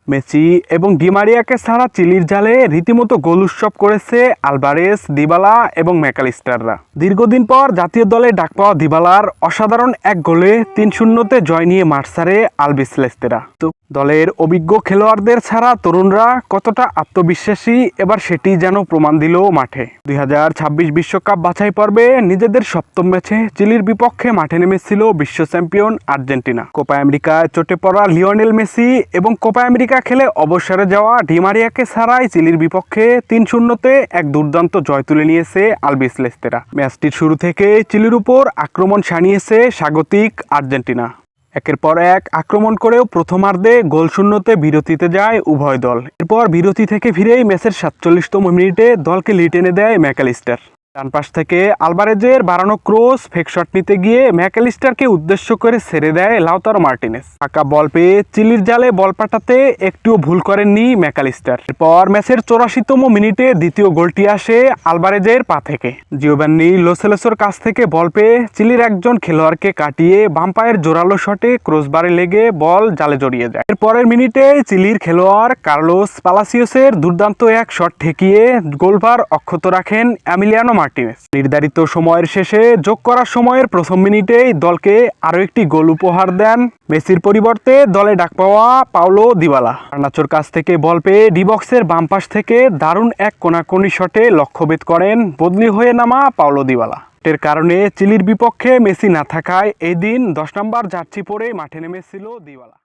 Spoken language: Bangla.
মেসি এবং ডি মারিয়াকে ছাড়া চিলির জালে রীতিমতো গোল উৎসব করেছে আলভারেজ, দিবালা এবং ম্যাকালিস্টাররা। দীর্ঘদিন পর জাতীয় দলে ডাক পাওয়া দিবালার অসাধারণ এক গোলে ৩-০তে জয় নিয়ে মাঠ ছাড়ে আলবিসেলেস্তেরা। তো দলের অভিজ্ঞ খেলোয়াড়দের ছাড়া তরুণরা কতটা আত্মবিশ্বাসী এবার সেটি যেন প্রমাণ দিল মাঠে। ২০২৬ বিশ্বকাপ বাছাই পর্বে নিজেদের সপ্তম ম্যাচে চিলির বিপক্ষে মাঠে নেমেছিল বিশ্ব চ্যাম্পিয়ন আর্জেন্টিনা। কোপা আমেরিকায় চোটে পড়া লিওনেল মেসি এবং কোপা আমেরিকা খেলে অবসরে যাওয়া ডি মারিয়াকে ছাড়াই চিলির বিপক্ষে ৩-০তে এক দুর্দান্ত জয় তুলে নিয়েছে আলবিসেলেস্তেরা। ম্যাচটির শুরু থেকে চিলির উপর আক্রমণ সানিয়েছে স্বাগতিক আর্জেন্টিনা। একের পর এক আক্রমণ করেও প্রথমার্ধে গোলশূন্যতে বিরতিতে যায় উভয় দল। এরপর বিরতি থেকে ফিরেই ম্যাচের ৪৭তম মিনিটে দলকে লিড এনে দেয় ম্যাকালিস্টার। ডান পাশ থেকে আলভারেজের বাড়ানো ক্রস ফেক শট নিতে গিয়ে ম্যাকালিস্টারকে উদ্দেশ্য করে ছেড়ে দেয় লাউতারো মার্টিনেজ। ফাঁকা বল পেয়ে চিলির জালে বল পাঠাতে একটুও ভুল করেননি ম্যাকালিস্টার। এরপর ম্যাচের ৮৪তম মিনিটে দ্বিতীয় গোলটি আসে আলভারেজের পা থেকে। জিওভান্নি লো সেলেসোর কাছ থেকে বল পেয়ে চিলির একজন খেলোয়াড়কে কাটিয়ে বাম পায়ের জোরালো শটে ক্রসবারে লেগে বল জালে জড়িয়ে যায়। এরপরের মিনিটে চিলির খেলোয়াড় কার্লোস পালাসিওসের দুর্দান্ত এক শট ঠেকিয়ে গোলবার অক্ষত রাখেন এমিলিয়ানো মার্টিনেজ। নির্ধারিত সময়ের শেষে যোগ করা সময়ের প্রথম মিনিটেই দলকে আরও একটি গোল উপহার দেন মেসির পরিবর্তে দলে ডাক পাওয়া পাওলো দিবালা। গার্নাচোর কাছ থেকে বল পেয়ে ডি বক্সের বাম পাশ থেকে দারুণ এক কোনাকুনি শটে লক্ষ্যভেদ করেন বদলি হয়ে নামা পাওলো দিবালা। এর কারণে চিলির বিপক্ষে মেসি না থাকায় এই দিন ১০ নম্বর জার্সি পরে মাঠে নেমেছিল দিবালা।